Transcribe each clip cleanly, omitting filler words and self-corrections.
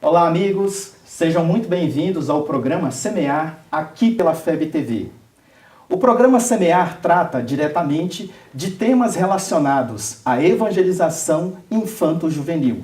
Olá, amigos! Sejam muito bem-vindos ao programa Semear, aqui pela FEB TV. O programa Semear trata diretamente de temas relacionados à evangelização infanto-juvenil.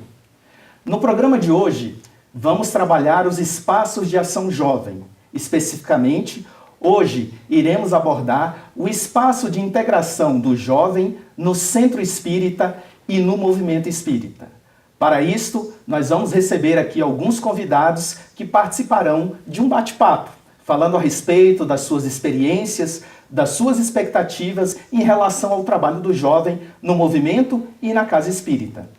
No programa de hoje, vamos trabalhar os espaços de ação jovem. Especificamente, hoje iremos abordar o espaço de integração do jovem no centro espírita e no movimento espírita. Para isto, nós vamos receber aqui alguns convidados que participarão de um bate-papo, falando a respeito das suas experiências, das suas expectativas em relação ao trabalho do jovem no movimento e na casa espírita.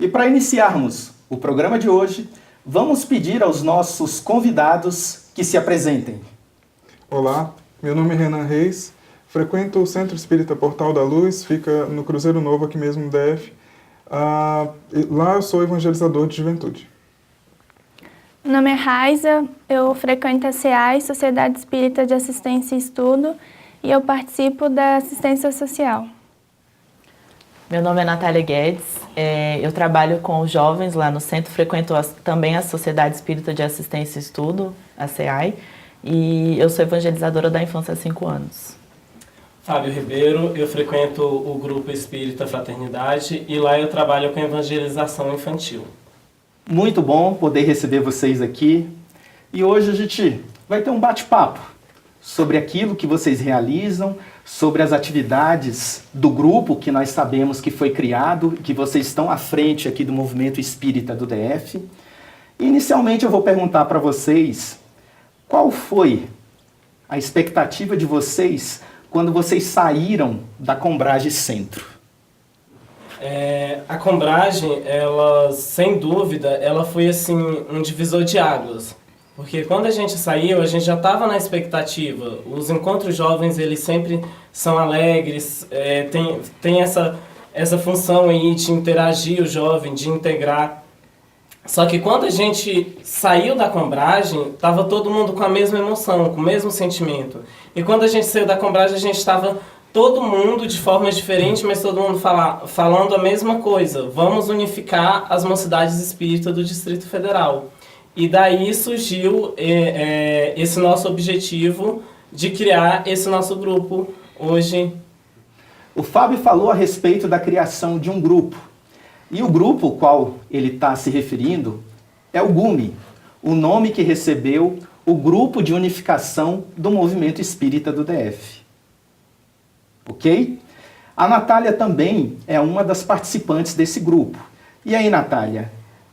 E para iniciarmos o programa de hoje, vamos pedir aos nossos convidados que se apresentem. Olá, meu nome é Renan Reis, frequento o Centro Espírita Portal da Luz, fica no Cruzeiro Novo, aqui mesmo no DF. Lá eu sou evangelizador de juventude. Meu nome é Raiza, eu frequento a SEAI, Sociedade Espírita de Assistência e Estudo, e eu participo da assistência social. Meu nome é Natália Guedes, eu trabalho com os jovens lá no centro, frequento também a Sociedade Espírita de Assistência e Estudo, a SEAI, e eu sou evangelizadora da infância há 5 anos. Fábio Ribeiro, eu frequento o Grupo Espírita Fraternidade e lá eu trabalho com evangelização infantil. Muito bom poder receber vocês aqui e hoje a gente vai ter um bate-papo sobre aquilo que vocês realizam, sobre as atividades do grupo que nós sabemos que foi criado, que vocês estão à frente aqui do movimento espírita do DF. Inicialmente eu vou perguntar para vocês qual foi a expectativa de vocês quando vocês saíram da Combrage Centro. A Combrage, ela, sem dúvida, ela foi assim, um divisor de águas. Porque quando a gente saiu, a gente já estava na expectativa. Os encontros jovens, eles sempre são alegres, tem essa função aí de interagir o jovem, de integrar. Só que quando a gente saiu da Combragem, estava todo mundo com a mesma emoção, com o mesmo sentimento. E quando a gente saiu da Combragem, a gente estava todo mundo de forma diferente, mas todo mundo falando a mesma coisa. Vamos unificar as mocidades espíritas do Distrito Federal. E daí surgiu esse nosso objetivo de criar esse nosso grupo hoje. O Fábio falou a respeito da criação de um grupo. E o grupo ao qual ele está se referindo é o GUME, o nome que recebeu o Grupo de Unificação do Movimento Espírita do DF. Ok? A Natália também é uma das participantes desse grupo. E aí, Natália?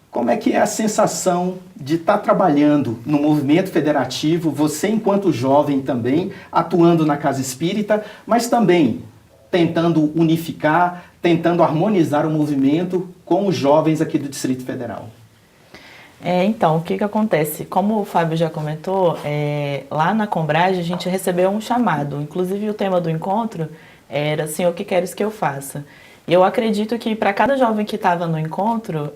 Como é que é a sensação de estar trabalhando no movimento federativo, você enquanto jovem também, atuando na Casa Espírita, mas também tentando unificar, tentando harmonizar o movimento com os jovens aqui do Distrito Federal? Então, o que acontece? Como o Fábio já comentou, lá na Combrage a gente recebeu um chamado, inclusive o tema do encontro era assim, o que queres que eu faça? E eu acredito que para cada jovem que estava no encontro,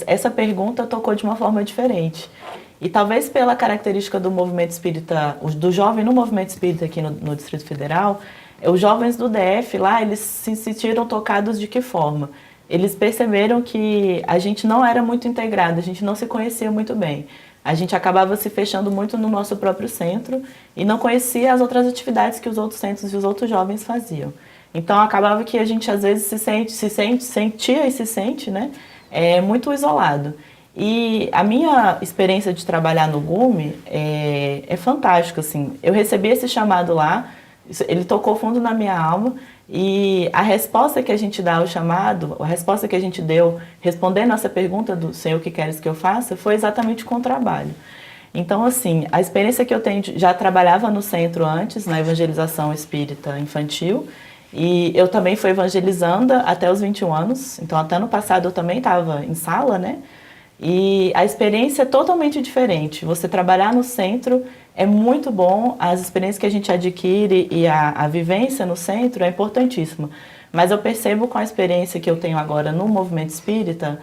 essa pergunta tocou de uma forma diferente. E talvez pela característica do movimento espírita, do jovem no movimento espírita aqui no Distrito Federal, os jovens do DF lá, eles se sentiram tocados de que forma? Eles perceberam que a gente não era muito integrado, a gente não se conhecia muito bem. A gente acabava se fechando muito no nosso próprio centro e não conhecia as outras atividades que os outros centros e os outros jovens faziam. Então, acabava que a gente, às vezes, sentia e se sente, né, muito isolado. E a minha experiência de trabalhar no GUME é fantástica, assim. Eu recebi esse chamado lá, ele tocou fundo na minha alma, e a resposta que a gente dá ao chamado, a resposta que a gente deu, respondendo essa pergunta do Senhor, o que queres que eu faça, foi exatamente com o trabalho. Então, assim, a experiência que eu tenho, já trabalhava no centro antes, na evangelização espírita infantil, e eu também fui evangelizanda até os 21 anos, então até ano passado eu também estava em sala, né? E a experiência é totalmente diferente. Você trabalhar no centro é muito bom, as experiências que a gente adquire e a vivência no centro é importantíssima. Mas eu percebo com a experiência que eu tenho agora no movimento espírita,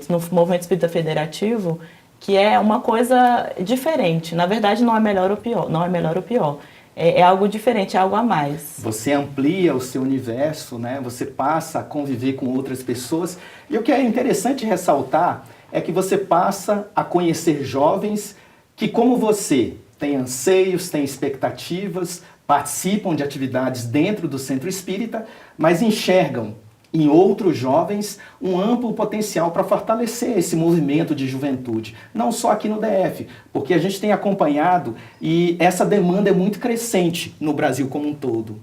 no movimento espírita federativo, que é uma coisa diferente. Na verdade, não é melhor ou pior. é algo diferente, é algo a mais. Você amplia o seu universo, né? Você passa a conviver com outras pessoas. E o que é interessante ressaltar é que você passa a conhecer jovens que, como você, têm anseios, têm expectativas, participam de atividades dentro do centro espírita, mas enxergam em outros jovens um amplo potencial para fortalecer esse movimento de juventude. Não só aqui no DF, porque a gente tem acompanhado e essa demanda é muito crescente no Brasil como um todo.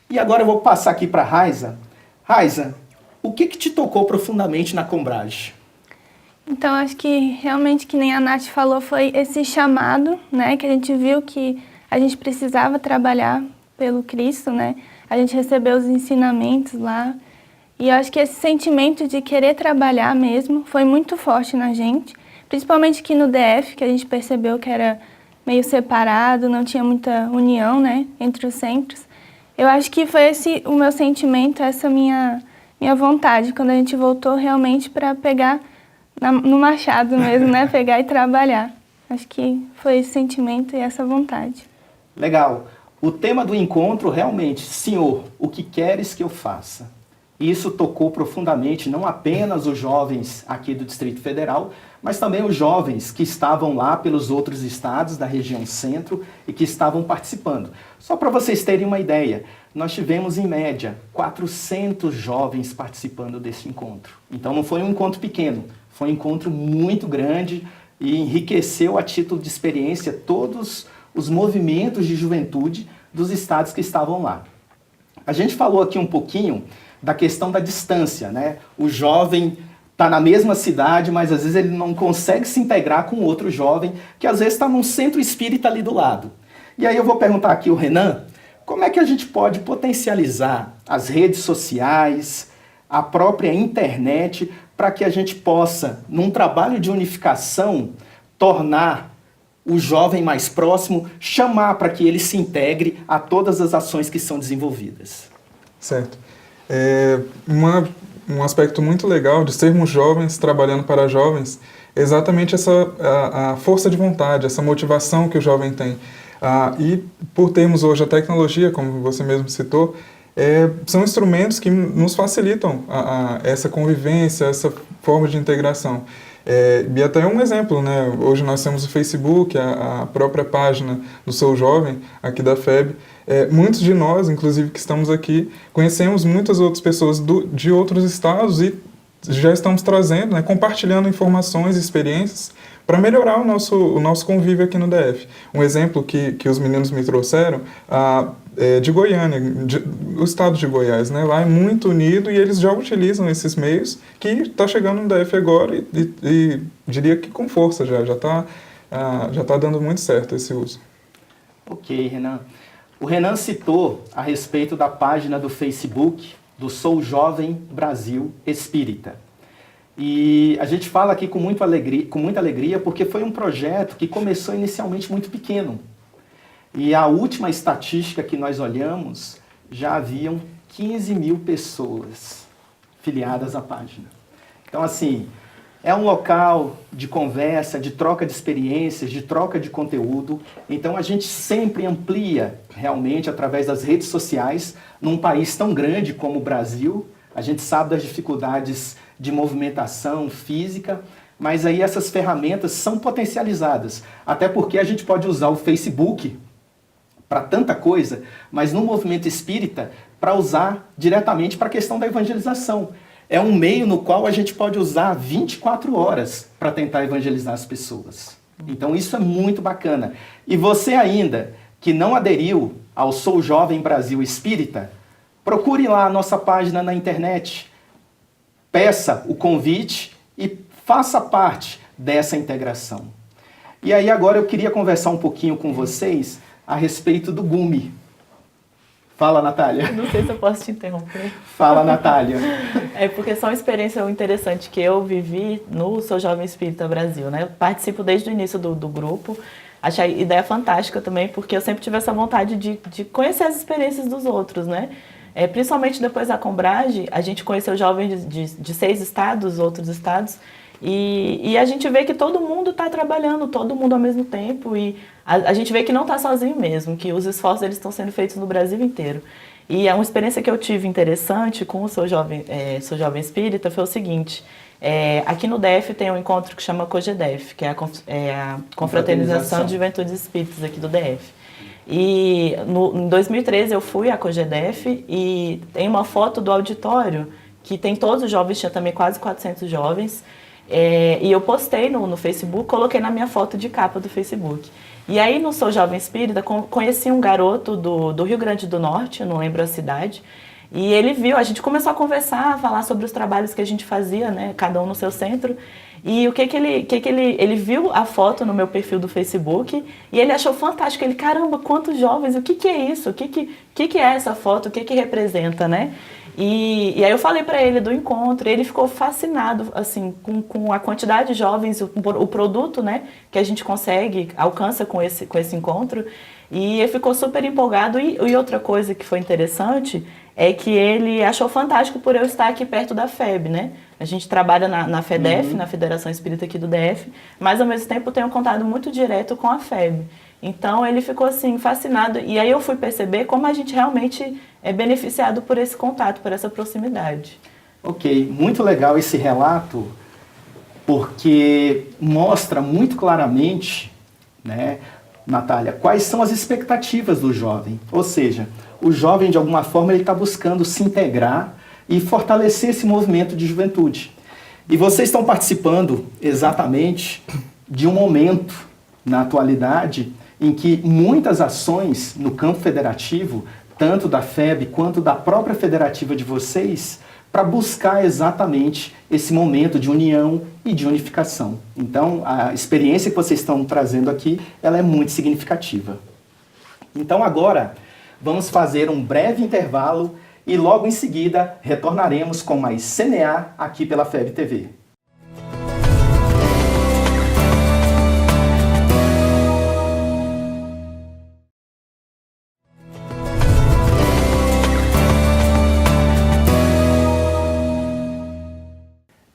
E agora eu vou passar aqui para a Raiza. Raiza, o que te tocou profundamente na Combrage? Então, acho que realmente, que nem a Nath falou, foi esse chamado, né? Que a gente viu que a gente precisava trabalhar pelo Cristo, né? A gente recebeu os ensinamentos lá. E eu acho que esse sentimento de querer trabalhar mesmo foi muito forte na gente, principalmente aqui no DF, que a gente percebeu que era meio separado, não tinha muita união, né, entre os centros. Eu acho que foi esse o meu sentimento, essa minha vontade, quando a gente voltou realmente para pegar no machado mesmo, né, pegar e trabalhar. Acho que foi esse sentimento e essa vontade. Legal. O tema do encontro realmente, Senhor, o que queres que eu faça? Isso tocou profundamente não apenas os jovens aqui do Distrito Federal, mas também os jovens que estavam lá pelos outros estados da região centro e que estavam participando. Só para vocês terem uma ideia, nós tivemos em média 400 jovens participando desse encontro. Então não foi um encontro pequeno, foi um encontro muito grande e enriqueceu a título de experiência todos os movimentos de juventude dos estados que estavam lá. A gente falou aqui um pouquinho da questão da distância, né? O jovem está na mesma cidade, mas às vezes ele não consegue se integrar com outro jovem, que às vezes está num centro espírita ali do lado. E aí eu vou perguntar aqui ao Renan, como é que a gente pode potencializar as redes sociais, a própria internet, para que a gente possa, num trabalho de unificação, tornar o jovem mais próximo, chamar para que ele se integre a todas as ações que são desenvolvidas? Certo. Um aspecto muito legal de sermos jovens, trabalhando para jovens, é exatamente a força de vontade, essa motivação que o jovem tem. E por termos hoje a tecnologia, como você mesmo citou, são instrumentos que nos facilitam essa convivência, essa forma de integração. E até um exemplo, né? Hoje nós temos o Facebook, a própria página do Sou Jovem, aqui da FEB. Muitos de nós, inclusive que estamos aqui, conhecemos muitas outras pessoas de outros estados e já estamos trazendo, né, compartilhando informações e experiências para melhorar o nosso convívio aqui no DF. Um exemplo que os meninos me trouxeram de Goiânia, o estado de Goiás, né? Lá é muito unido e eles já utilizam esses meios que está chegando no DF agora e diria que com força já está dando muito certo esse uso. Ok, Renan. O Renan citou a respeito da página do Facebook do Sou Jovem Brasil Espírita. E a gente fala aqui com muita alegria porque foi um projeto que começou inicialmente muito pequeno. E a última estatística que nós olhamos, já haviam 15 mil pessoas filiadas à página. Então, assim, é um local de conversa, de troca de experiências, de troca de conteúdo. Então, a gente sempre amplia, realmente, através das redes sociais, num país tão grande como o Brasil. A gente sabe das dificuldades de movimentação física, mas aí essas ferramentas são potencializadas. Até porque a gente pode usar o Facebook para tanta coisa, mas no movimento espírita, para usar diretamente para a questão da evangelização. É um meio no qual a gente pode usar 24 horas para tentar evangelizar as pessoas. Então isso é muito bacana. E você ainda que não aderiu ao Sou Jovem Brasil Espírita, procure lá a nossa página na internet, peça o convite e faça parte dessa integração. E aí agora eu queria conversar um pouquinho com vocês a respeito do GUME. Fala, Natália. Não sei se eu posso te interromper. Fala, Natália. Porque só uma experiência interessante que eu vivi no Sou Jovem Espírita Brasil, né? Eu participo desde o início do grupo. Achei a ideia fantástica também, porque eu sempre tive essa vontade de conhecer as experiências dos outros, né? Principalmente depois da Combrage, a gente conheceu jovens de 6 estados, outros estados, E a gente vê que todo mundo está trabalhando, todo mundo ao mesmo tempo, e a gente vê que não está sozinho mesmo, que os esforços eles estão sendo feitos no Brasil inteiro. E uma experiência que eu tive interessante com o Sou Jovem Espírita foi o seguinte: aqui no DF tem um encontro que chama COGEDEF, que é a Confraternização de Juventudes Espíritas aqui do DF. E em 2013 eu fui à COGEDEF e tem uma foto do auditório que tem todos os jovens, tinha também quase 400 jovens, e eu postei no Facebook, coloquei na minha foto de capa do Facebook. E aí no Sou Jovem Espírita conheci um garoto do Rio Grande do Norte, eu não lembro a cidade, e ele viu, a gente começou a conversar, a falar sobre os trabalhos que a gente fazia, né, cada um no seu centro. E ele viu a foto no meu perfil do Facebook e ele achou fantástico. Ele, caramba, quantos jovens, o que é isso? O que é essa foto? O que representa, né? E aí eu falei para ele do encontro, e ele ficou fascinado, assim, com a quantidade de jovens, o produto, né, que a gente alcança com esse encontro. E ele ficou super empolgado. E outra coisa que foi interessante é que ele achou fantástico por eu estar aqui perto da FEB, né? A gente trabalha na FEDEF, na Federação Espírita aqui do DF, mas ao mesmo tempo tem um contato muito direto com a FEB. Então ele ficou assim, fascinado, e aí eu fui perceber como a gente realmente é beneficiado por esse contato, por essa proximidade. Ok, muito legal esse relato, porque mostra muito claramente, né, Natália, quais são as expectativas do jovem. Ou seja, o jovem, de alguma forma, ele está buscando se integrar e fortalecer esse movimento de juventude. E vocês estão participando exatamente de um momento, na atualidade, em que muitas ações no campo federativo, tanto da FEB quanto da própria federativa de vocês, para buscar exatamente esse momento de união e de unificação. Então, a experiência que vocês estão trazendo aqui, ela é muito significativa. Então, agora, vamos fazer um breve intervalo e logo em seguida retornaremos com mais CMA aqui pela FEB TV.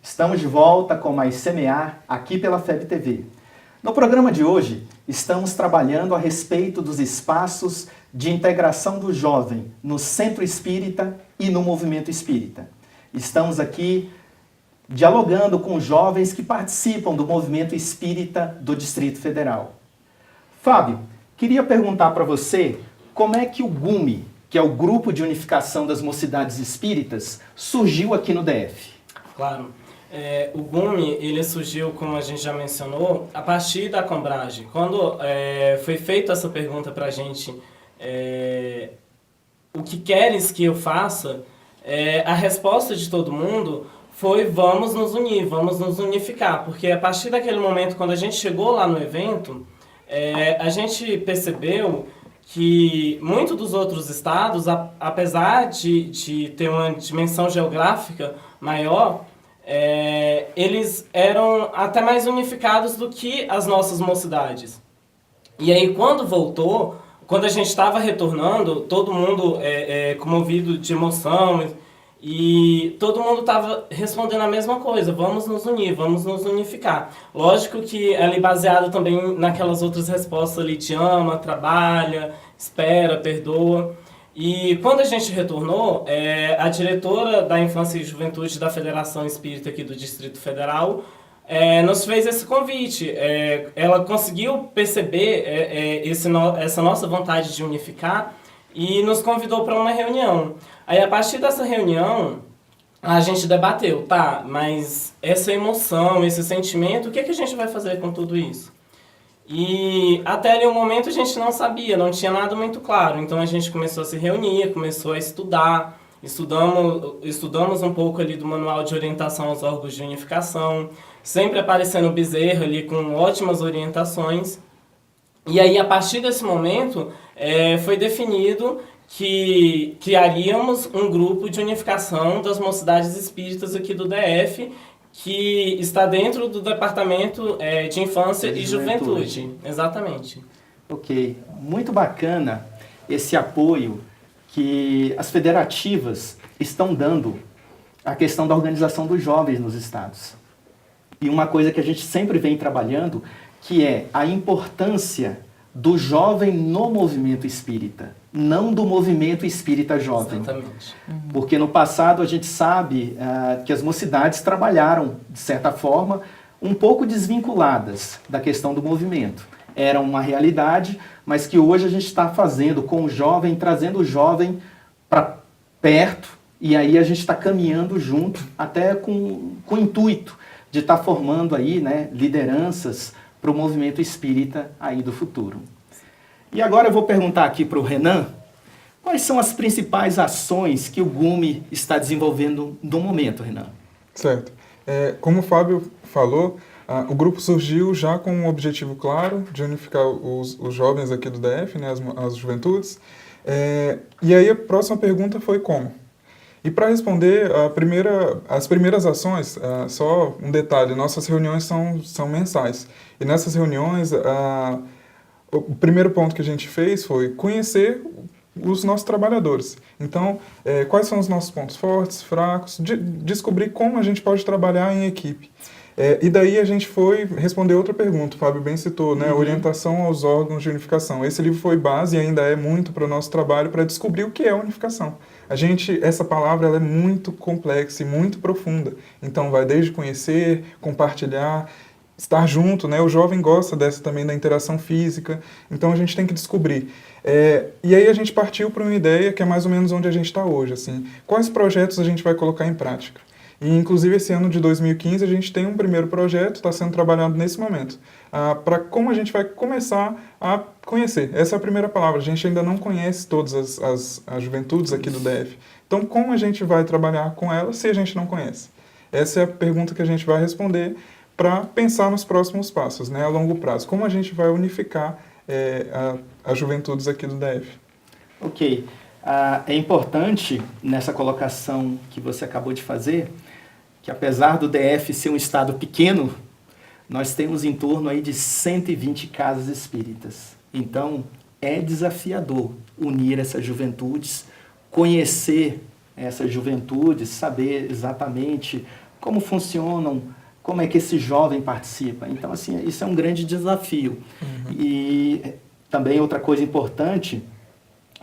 Estamos de volta com mais CMA aqui pela FEB TV. No programa de hoje, estamos trabalhando a respeito dos espaços de integração do jovem no Centro Espírita e no Movimento Espírita. Estamos aqui dialogando com jovens que participam do Movimento Espírita do Distrito Federal. Fábio, queria perguntar para você como é que o GUME, que é o Grupo de Unificação das Mocidades Espíritas, surgiu aqui no DF. Claro. O GUME, ele surgiu, como a gente já mencionou, a partir da Combrage. Quando foi feita essa pergunta para a gente, o que queres que eu faça, a resposta de todo mundo foi: vamos nos unir, vamos nos unificar. Porque a partir daquele momento, quando a gente chegou lá no evento, a gente percebeu que muitos dos outros estados, apesar de ter uma dimensão geográfica maior, eles eram até mais unificados do que as nossas mocidades. E aí, quando a gente estava retornando, todo mundo comovido de emoção, e todo mundo estava respondendo a mesma coisa: vamos nos unir, vamos nos unificar. Lógico que ali baseado também naquelas outras respostas ali de ama, trabalha, espera, perdoa. E quando a gente retornou, a diretora da Infância e Juventude da Federação Espírita aqui do Distrito Federal nos fez esse convite. Ela conseguiu perceber essa nossa vontade de unificar e nos convidou para uma reunião. Aí, a partir dessa reunião, a gente debateu, tá, mas essa emoção, esse sentimento, o que a gente vai fazer com tudo isso? E até ali um momento a gente não sabia, não tinha nada muito claro. Então a gente começou a se reunir, começou a estudar, estudamos um pouco ali do Manual de Orientação aos Órgãos de Unificação, sempre aparecendo o Bezerra ali com ótimas orientações. E aí, a partir desse momento, foi definido que criaríamos um grupo de unificação das mocidades espíritas aqui do DF, que está dentro do Departamento de Infância e Juventude. Exatamente. Ok. Muito bacana esse apoio que as federativas estão dando à questão da organização dos jovens nos estados. e uma coisa que a gente sempre vem trabalhando, que é a importância do jovem no movimento espírita, não do movimento espírita jovem. Exatamente. Porque no passado a gente sabe que as mocidades trabalharam, de certa forma, um pouco desvinculadas da questão do movimento. Era uma realidade, mas que hoje a gente está fazendo com o jovem, trazendo o jovem para perto, e aí a gente está caminhando junto, até com o intuito de estar formando aí, né, lideranças para o movimento espírita aí do futuro. E agora eu vou perguntar aqui para o Renan, quais são as principais ações que o GUME está desenvolvendo no momento, Renan? Certo. Como o Fábio falou, o grupo surgiu já com um objetivo claro de unificar os jovens aqui do DF, né, as juventudes. E aí a próxima pergunta foi como? E para responder, as primeiras ações, só um detalhe, nossas reuniões são mensais. E nessas reuniões, o primeiro ponto que a gente fez foi conhecer os nossos trabalhadores. Então, quais são os nossos pontos fortes, fracos, descobrir como a gente pode trabalhar em equipe. E daí a gente foi responder outra pergunta, o Fábio bem citou, né? Orientação aos órgãos de unificação. Esse livro foi base e ainda é muito para o nosso trabalho para descobrir o que é unificação. Essa palavra ela é muito complexa e muito profunda. Então vai desde conhecer, compartilhar, estar junto, né? O jovem gosta também da interação física, então a gente tem que descobrir. E aí a gente partiu para uma ideia que é mais ou menos onde a gente está hoje, assim. Quais projetos a gente vai colocar em prática? E, inclusive, esse ano de 2015, a gente tem um primeiro projeto, está sendo trabalhado nesse momento, para como a gente vai começar a conhecer. Essa é a primeira palavra, a gente ainda não conhece todas as juventudes aqui do DF. Então, como a gente vai trabalhar com elas se a gente não conhece? Essa é a pergunta que a gente vai responder para pensar nos próximos passos, né, a longo prazo. Como a gente vai unificar as juventudes aqui do DF? Ok. É importante, nessa colocação que você acabou de fazer, que apesar do DF ser um estado pequeno, nós temos em torno aí de 120 casas espíritas. Então, é desafiador unir essas juventudes, conhecer essas juventudes, saber exatamente como funcionam, como é que esse jovem participa. Então, assim, isso é um grande desafio. E também outra coisa importante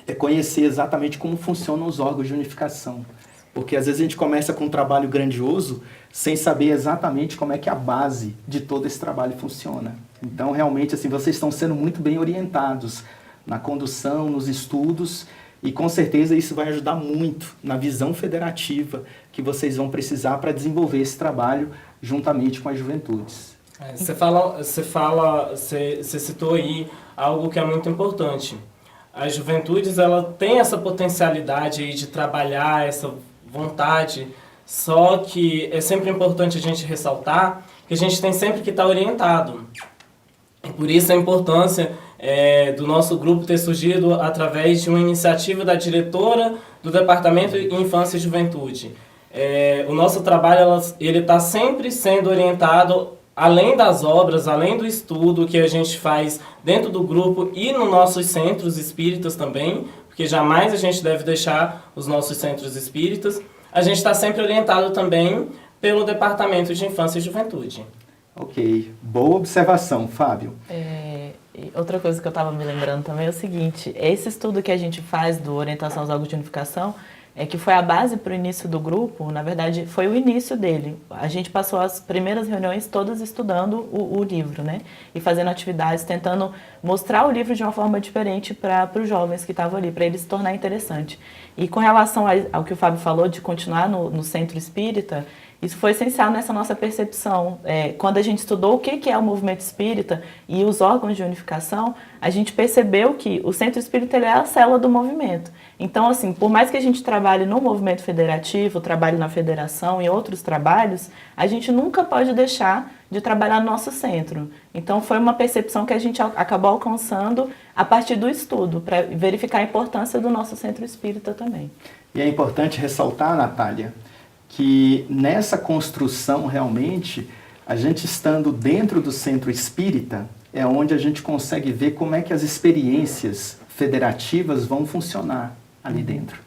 é conhecer exatamente como funcionam os órgãos de unificação. Porque às vezes a gente começa com um trabalho grandioso sem saber exatamente como é que a base de todo esse trabalho funciona. Então, realmente, assim, vocês estão sendo muito bem orientados na condução, nos estudos, e com certeza isso vai ajudar muito na visão federativa que vocês vão precisar para desenvolver esse trabalho juntamente com as juventudes. Você citou aí algo que é muito importante. As juventudes, ela tem essa potencialidade aí de trabalhar, essa vontade, só que é sempre importante a gente ressaltar que a gente tem sempre que estar orientado. E por isso a importância do nosso grupo ter surgido através de uma iniciativa da diretora do Departamento de Infância e Juventude. O nosso trabalho ele está sempre sendo orientado além das obras, além do estudo que a gente faz dentro do grupo e nos nossos centros espíritas também, porque jamais a gente deve deixar os nossos centros espíritas, a gente está sempre orientado também pelo Departamento de Infância e Juventude. Ok, boa observação, Fábio. Outra coisa que eu estava me lembrando também é o seguinte, esse estudo que a gente faz do Orientação aos Órgãos de Unificação, que foi a base para o início do grupo, na verdade, foi o início dele. A gente passou as primeiras reuniões todas estudando o livro, né? E fazendo atividades, tentando mostrar o livro de uma forma diferente para os jovens que estavam ali, para ele se tornar interessante. E com relação ao que o Fábio falou, de continuar no centro espírita, isso foi essencial nessa nossa percepção. Quando a gente estudou o que é o movimento espírita e os órgãos de unificação, a gente percebeu que o centro espírita ele é a célula do movimento. Então, assim, por mais que a gente trabalhe no movimento federativo, trabalhe na federação e outros trabalhos, a gente nunca pode deixar de trabalhar no nosso centro. Então, foi uma percepção que a gente acabou alcançando a partir do estudo, para verificar a importância do nosso centro espírita também. E é importante ressaltar, Natália, que nessa construção realmente, a gente estando dentro do centro espírita, é onde a gente consegue ver como é que as experiências federativas vão funcionar ali dentro.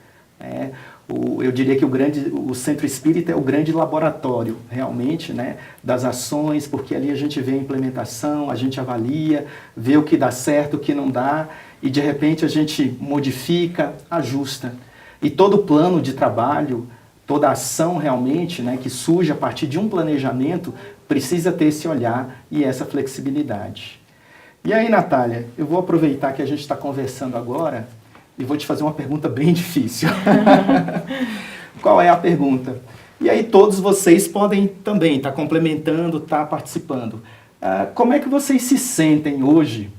Eu diria que o Centro Espírita é o grande laboratório, realmente, né, das ações, porque ali a gente vê a implementação, a gente avalia, vê o que dá certo, o que não dá, e de repente a gente modifica, ajusta. E todo plano de trabalho, toda ação realmente, né, que surge a partir de um planejamento, precisa ter esse olhar e essa flexibilidade. E aí, Natália, eu vou aproveitar que a gente está conversando agora e vou te fazer uma pergunta bem difícil. Qual é a pergunta? E aí todos vocês podem também estar complementando, estar participando. Como é que vocês se sentem hoje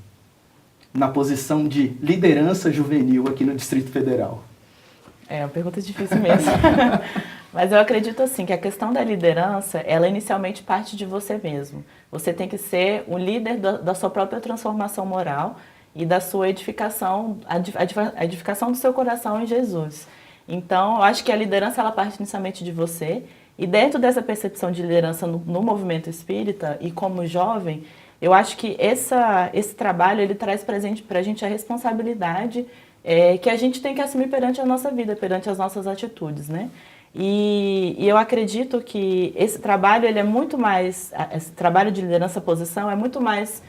na posição de liderança juvenil aqui no Distrito Federal? É uma pergunta difícil mesmo. Mas eu acredito assim que a questão da liderança, ela inicialmente parte de você mesmo. Você tem que ser o líder da sua própria transformação moral e da sua edificação, a edificação do seu coração em Jesus. Então, eu acho que a liderança ela parte inicialmente de você, e dentro dessa percepção de liderança no movimento espírita e como jovem, eu acho que esse trabalho ele traz para a gente a responsabilidade que a gente tem que assumir perante a nossa vida, perante as nossas atitudes, né? E eu acredito que esse trabalho ele é muito mais, esse trabalho de liderança posição é muito mais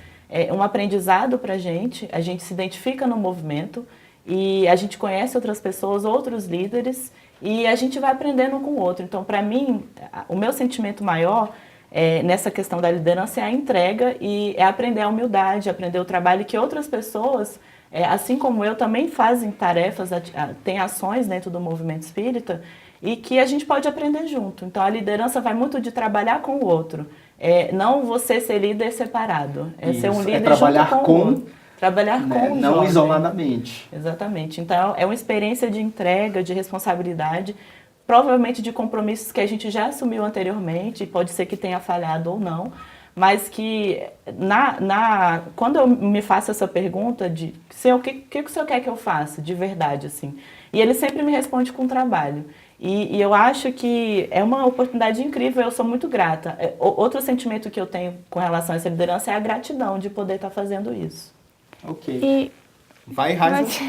um aprendizado para a gente se identifica no movimento e a gente conhece outras pessoas, outros líderes e a gente vai aprendendo um com o outro. Então, para mim, o meu sentimento maior nessa questão da liderança é a entrega e é aprender a humildade, aprender o trabalho que outras pessoas, assim como eu, também fazem tarefas, têm ações dentro do movimento espírita e que a gente pode aprender junto. Então, a liderança vai muito de trabalhar com o outro. Não você ser líder separado, ser um líder trabalhar junto com o outro. Trabalhar com o não jovem. Isoladamente. Exatamente. Então, é uma experiência de entrega, de responsabilidade, provavelmente de compromissos que a gente já assumiu anteriormente, pode ser que tenha falhado ou não, mas que quando eu me faço essa pergunta de o que o senhor quer que eu faça, de verdade, assim, e ele sempre me responde com trabalho. E eu acho que é uma oportunidade incrível, eu sou muito grata. Outro sentimento que eu tenho com relação a essa liderança é a gratidão de poder estar fazendo isso. Ok. Vai, Raíssa.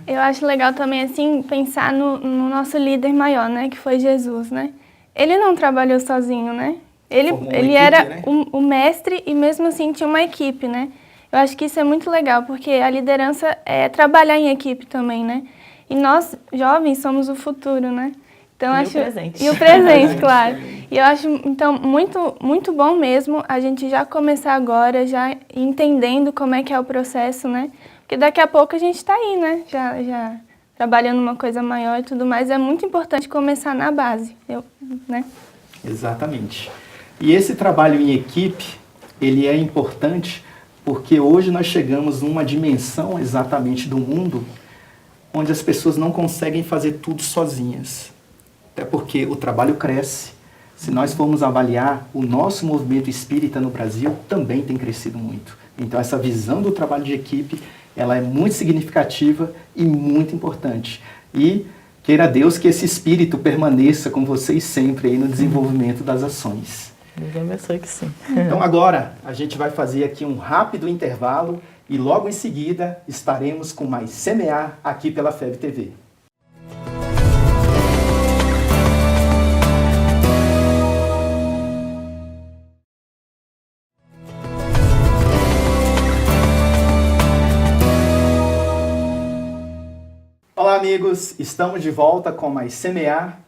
Eu acho legal também, assim, pensar no nosso líder maior, né, que foi Jesus, né? Ele não trabalhou sozinho, né? Ele era, né? o mestre e mesmo assim tinha uma equipe, né? Eu acho que isso é muito legal, porque a liderança é trabalhar em equipe também, né? E nós, jovens, somos o futuro, né? Então, o presente. E o presente, claro. E eu acho, então, muito, muito bom mesmo a gente já começar agora, já entendendo como é que é o processo, né? Porque daqui a pouco a gente está aí, né? Já trabalhando uma coisa maior e tudo mais. É muito importante começar na base, né? Exatamente. E esse trabalho em equipe, ele é importante porque hoje nós chegamos numa dimensão exatamente do mundo onde as pessoas não conseguem fazer tudo sozinhas. Até porque o trabalho cresce. Se nós formos avaliar, o nosso movimento espírita no Brasil também tem crescido muito. Então essa visão do trabalho de equipe, ela é muito significativa e muito importante. E queira Deus que esse espírito permaneça com vocês sempre aí no desenvolvimento das ações. Deus abençoe que sim. Então agora a gente vai fazer aqui um rápido intervalo e logo em seguida estaremos com mais Semear aqui pela FEB TV. Olá amigos, estamos de volta com mais Semear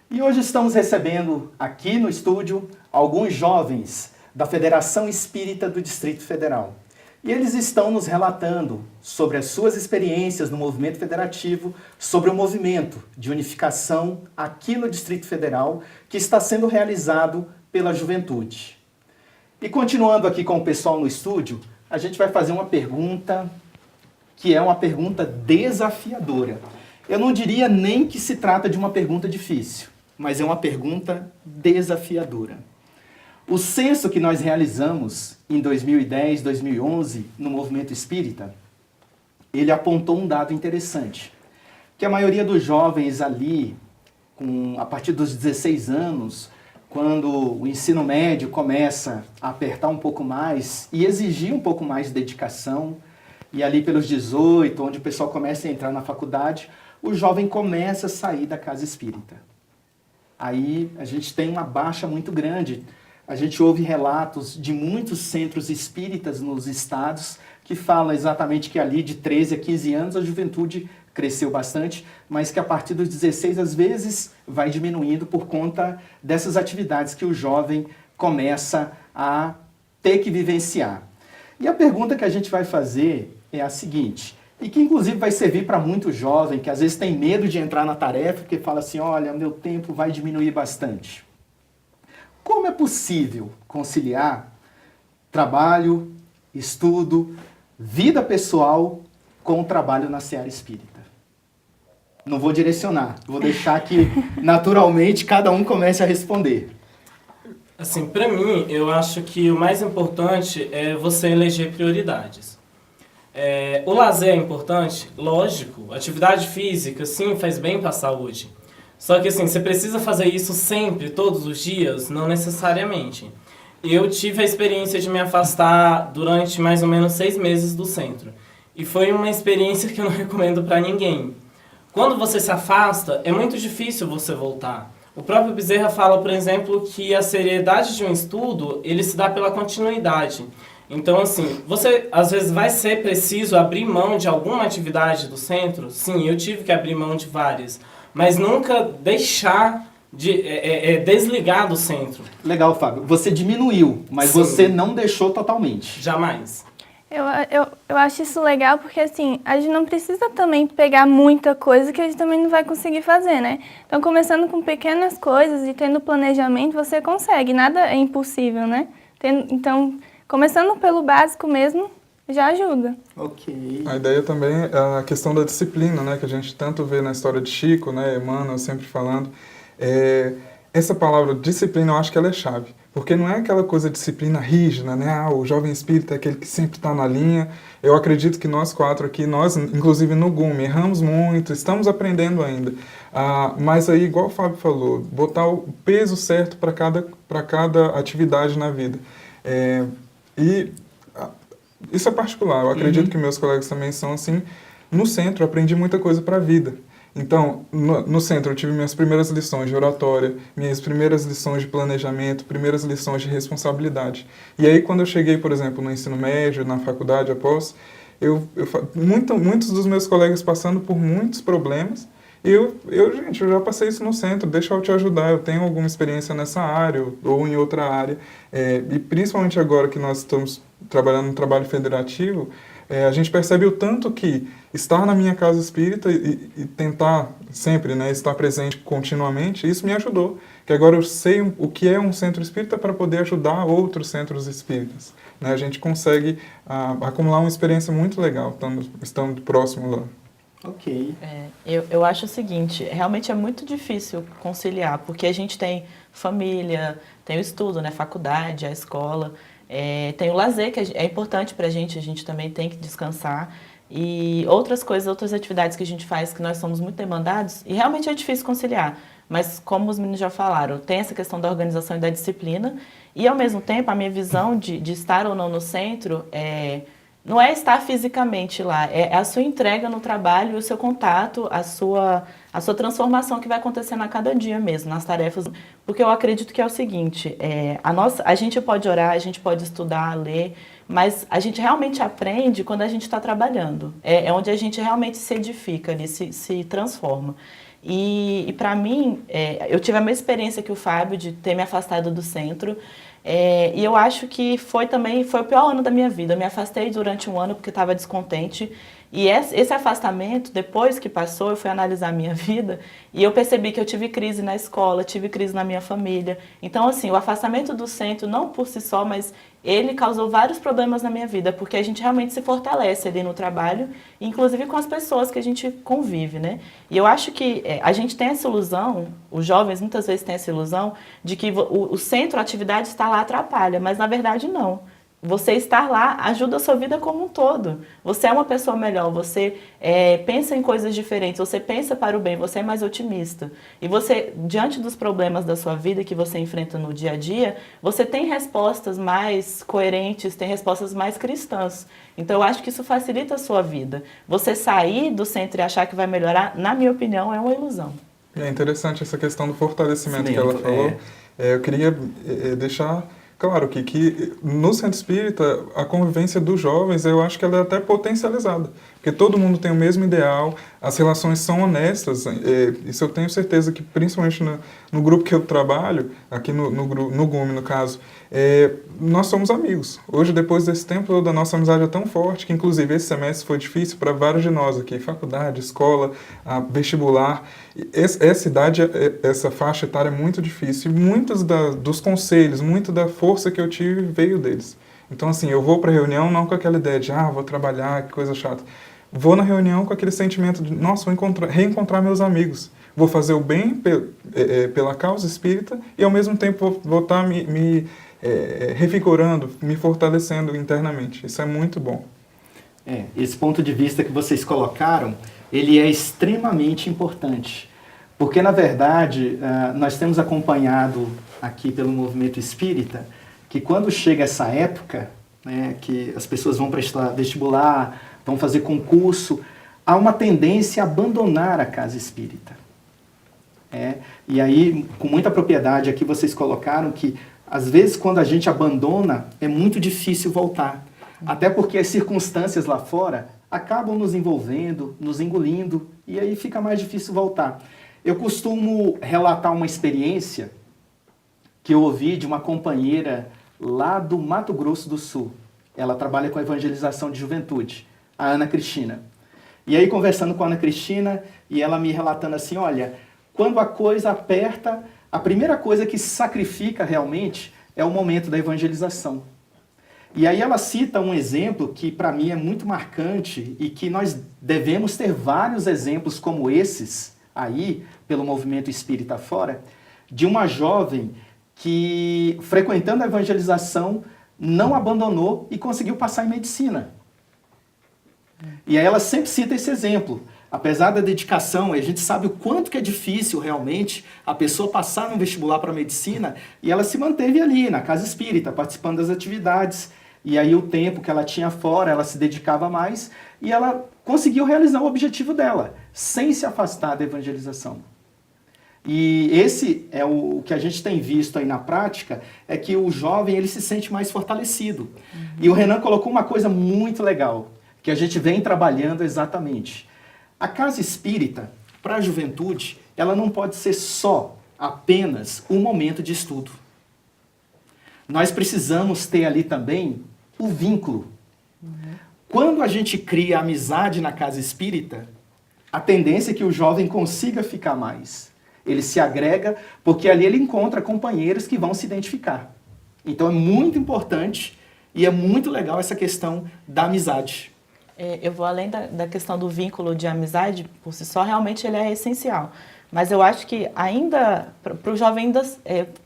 e hoje estamos recebendo aqui no estúdio alguns jovens da Federação Espírita do Distrito Federal. E eles estão nos relatando sobre as suas experiências no movimento federativo, sobre o movimento de unificação aqui no Distrito Federal que está sendo realizado pela juventude. E continuando aqui com o pessoal no estúdio, a gente vai fazer uma pergunta que é uma pergunta desafiadora. Eu não diria nem que se trata de uma pergunta difícil, mas é uma pergunta desafiadora. O censo que nós realizamos em 2010, 2011, no movimento espírita, ele apontou um dado interessante, que a maioria dos jovens ali, a partir dos 16 anos, quando o ensino médio começa a apertar um pouco mais e exigir um pouco mais de dedicação, E ali pelos 18, onde o pessoal começa a entrar na faculdade, o jovem começa a sair da casa espírita. Aí a gente tem uma baixa muito grande. A gente ouve relatos de muitos centros espíritas nos estados que falam exatamente que ali de 13 a 15 anos a juventude cresceu bastante, mas que a partir dos 16 às vezes vai diminuindo por conta dessas atividades que o jovem começa a ter que vivenciar. E a pergunta que a gente vai fazer é a seguinte, e que inclusive vai servir para muito jovem que às vezes tem medo de entrar na tarefa porque fala assim, olha, meu tempo vai diminuir bastante. Como é possível conciliar trabalho, estudo, vida pessoal com o trabalho na seara espírita? Não vou direcionar, vou deixar que naturalmente cada um comece a responder. Assim, para mim, eu acho que o mais importante é você eleger prioridades. O lazer é importante? Lógico. Atividade física, sim, faz bem para a saúde. Só que assim, você precisa fazer isso sempre, todos os dias? Não necessariamente. Eu tive a experiência de me afastar durante mais ou menos 6 meses do centro. E foi uma experiência que eu não recomendo para ninguém. Quando você se afasta, é muito difícil você voltar. O próprio Bezerra fala, por exemplo, que a seriedade de um estudo, ele se dá pela continuidade. Então, assim, você às vezes vai ser preciso abrir mão de alguma atividade do centro. Sim, eu tive que abrir mão de várias. Mas nunca deixar de desligar do centro. Legal, Fábio. Você diminuiu, mas Sim. você não deixou totalmente. Jamais. Eu acho isso legal porque, assim, a gente não precisa também pegar muita coisa que a gente também não vai conseguir fazer, né? Então, começando com pequenas coisas e tendo planejamento, você consegue. Nada é impossível, né? Então, começando pelo básico mesmo, já ajuda. Ok. A ideia também é a questão da disciplina, né? Que a gente tanto vê na história de Chico, né? Emmanuel sempre falando. Essa palavra disciplina, eu acho que ela é chave. Porque não é aquela coisa de disciplina rígida, né? Ah, o jovem espírita é aquele que sempre está na linha. Eu acredito que nós 4 aqui, nós, inclusive no GUM, erramos muito, estamos aprendendo ainda. Mas aí, igual o Fábio falou, botar o peso certo para cada atividade na vida. Isso é particular, eu acredito que meus colegas também são assim. No centro, eu aprendi muita coisa para a vida. Então, no centro eu tive minhas primeiras lições de oratória, minhas primeiras lições de planejamento, primeiras lições de responsabilidade. E aí, quando eu cheguei, por exemplo, no ensino médio, na faculdade após, muitos dos meus colegas passando por muitos problemas, gente, eu já passei isso no centro, deixa eu te ajudar, eu tenho alguma experiência nessa área ou em outra área. E principalmente agora que nós estamos trabalhando no trabalho federativo, a gente percebe o tanto que estar na minha casa espírita e tentar sempre, né, estar presente continuamente, isso me ajudou. Que agora eu sei o que é um centro espírita para poder ajudar outros centros espíritas. Né? A gente consegue acumular uma experiência muito legal estando próximo lá. Ok. Eu acho o seguinte, realmente é muito difícil conciliar, porque a gente tem família, tem o estudo, né, faculdade, a escola, tem o lazer, que é importante para a gente também tem que descansar, e outras coisas, outras atividades que a gente faz, que nós somos muito demandados, e realmente é difícil conciliar. Mas como os meninos já falaram, tem essa questão da organização e da disciplina, e ao mesmo tempo a minha visão de estar ou não no centro não é estar fisicamente lá, é a sua entrega no trabalho, o seu contato, a sua transformação que vai acontecendo a cada dia mesmo, nas tarefas. Porque eu acredito que é o seguinte, a gente pode orar, a gente pode estudar, ler, mas a gente realmente aprende quando a gente está trabalhando. É onde a gente realmente se edifica, ali, se transforma. E para mim, eu tive a mesma experiência que o Fábio de ter me afastado do centro. E eu acho que foi o pior ano da minha vida. Eu me afastei durante um ano porque estava descontente. E esse afastamento, depois que passou, eu fui analisar a minha vida e eu percebi que eu tive crise na escola, tive crise na minha família. Então, assim, o afastamento do centro, não por si só, mas ele causou vários problemas na minha vida, porque a gente realmente se fortalece ali no trabalho, inclusive com as pessoas que a gente convive, né? E eu acho que a gente tem essa ilusão, os jovens muitas vezes têm essa ilusão, de que o centro, a atividade está lá, atrapalha, mas na verdade não. você estar lá ajuda a sua vida como um todo. Você é uma pessoa melhor, você pensa em coisas diferentes, você pensa para o bem, você é mais otimista. E você, diante dos problemas da sua vida que você enfrenta no dia a dia, você tem respostas mais coerentes, tem respostas mais cristãs. Então eu acho que isso facilita a sua vida. Você sair do centro e achar que vai melhorar, na minha opinião, é uma ilusão. É interessante essa questão do fortalecimento que Sim, ela falou. Eu queria deixar claro que no centro espírita a convivência dos jovens, eu acho que ela é até potencializada, porque todo mundo tem o mesmo ideal, as relações são honestas, isso eu tenho certeza que principalmente no grupo que eu trabalho, aqui no GUME no caso, nós somos amigos. Hoje, depois desse tempo, a nossa amizade é tão forte que inclusive esse semestre foi difícil para vários de nós aqui, faculdade, escola, vestibular. Essa idade, essa faixa etária é muito difícil e muitos dos conselhos, muito da força que eu tive veio deles. Então, assim, eu vou para a reunião não com aquela ideia de, vou trabalhar, que coisa chata. Vou na reunião com aquele sentimento de, nossa, vou reencontrar meus amigos. Vou fazer o bem pela causa espírita e, ao mesmo tempo, vou estar me revigorando, me fortalecendo internamente. Isso é muito bom. Esse ponto de vista que vocês colocaram, ele é extremamente importante. Porque, na verdade, nós temos acompanhado aqui pelo movimento espírita que quando chega essa época, né, que as pessoas vão prestar vestibular, vão fazer concurso, há uma tendência a abandonar a casa espírita. E aí, com muita propriedade aqui, vocês colocaram que, às vezes, quando a gente abandona, é muito difícil voltar. Até porque as circunstâncias lá fora acabam nos envolvendo, nos engolindo, e aí fica mais difícil voltar. Eu costumo relatar uma experiência que eu ouvi de uma companheira lá do Mato Grosso do Sul. Ela trabalha com evangelização de juventude, a Ana Cristina. E aí, conversando com a Ana Cristina, e ela me relatando assim, olha, quando a coisa aperta, a primeira coisa que se sacrifica realmente é o momento da evangelização. E aí ela cita um exemplo que para mim é muito marcante e que nós devemos ter vários exemplos como esses aí, pelo movimento espírita fora, de uma jovem que, frequentando a evangelização, não abandonou e conseguiu passar em medicina. E aí ela sempre cita esse exemplo. Apesar da dedicação, a gente sabe o quanto que é difícil realmente a pessoa passar no vestibular para medicina, e ela se manteve ali, na casa espírita, participando das atividades. E aí o tempo que ela tinha fora, ela se dedicava mais, e ela conseguiu realizar o objetivo dela, sem se afastar da evangelização. E esse é o que a gente tem visto aí na prática, é que o jovem ele se sente mais fortalecido. E o Renan colocou uma coisa muito legal, que a gente vem trabalhando exatamente. A casa espírita, para a juventude, ela não pode ser só, apenas, um momento de estudo. Nós precisamos ter ali também o vínculo. Quando a gente cria amizade na casa espírita, a tendência é que o jovem consiga ficar mais. Ele se agrega, porque ali ele encontra companheiros que vão se identificar. Então é muito importante e é muito legal essa questão da amizade. Eu vou além da questão do vínculo de amizade, por si só, realmente ele é essencial. Mas eu acho que ainda, para o jovem ainda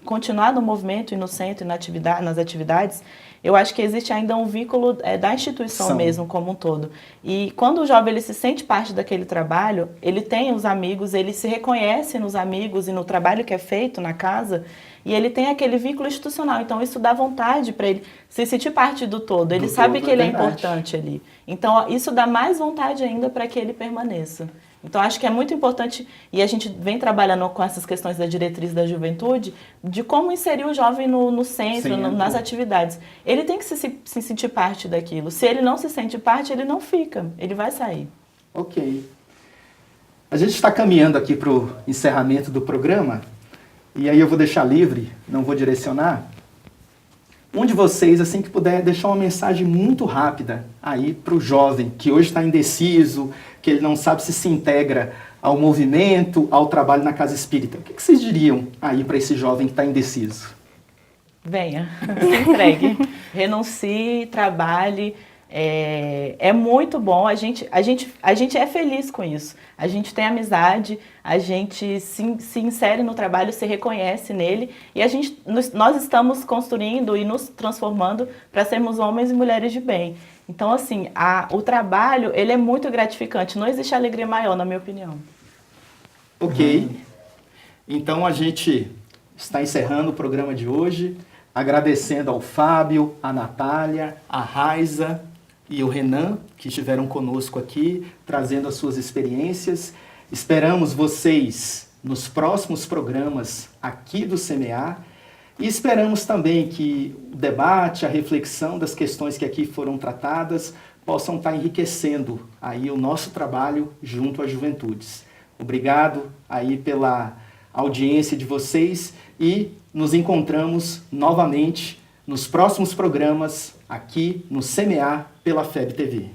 continuar no movimento e no centro e nas atividades, eu acho que existe ainda um vínculo da instituição mesmo como um todo. E quando o jovem ele se sente parte daquele trabalho, ele tem os amigos, ele se reconhece nos amigos e no trabalho que é feito na casa, e ele tem aquele vínculo institucional. Então isso dá vontade para ele se sentir parte do todo. Ele sabe que ele é importante ali. Então isso dá mais vontade ainda para que ele permaneça. Então, acho que é muito importante, e a gente vem trabalhando com essas questões da diretriz da juventude, de como inserir o jovem no centro, nas atividades. Ele tem que se sentir parte daquilo. Se ele não se sente parte, ele não fica, ele vai sair. Ok. A gente está caminhando aqui para o encerramento do programa, e aí eu vou deixar livre, não vou direcionar. Um de vocês, assim que puder, deixar uma mensagem muito rápida aí para o jovem que hoje está indeciso, que ele não sabe se integra ao movimento, ao trabalho na casa espírita. O que vocês diriam aí para esse jovem que está indeciso? Venha, se entregue, renuncie, trabalhe, É muito bom, a gente é feliz com isso. A gente tem amizade, a gente se insere no trabalho, se reconhece nele e nós estamos construindo e nos transformando para sermos homens e mulheres de bem. Então, assim, o trabalho, ele é muito gratificante. Não existe alegria maior, na minha opinião. Ok. Então, a gente está encerrando o programa de hoje, agradecendo ao Fábio, a Natália, a Raiza e o Renan, que estiveram conosco aqui, trazendo as suas experiências. Esperamos vocês nos próximos programas aqui do Semear e esperamos também que o debate, a reflexão das questões que aqui foram tratadas possam estar enriquecendo aí o nosso trabalho junto às juventudes. Obrigado aí pela audiência de vocês e nos encontramos novamente nos próximos programas aqui no Semear pela FEB TV.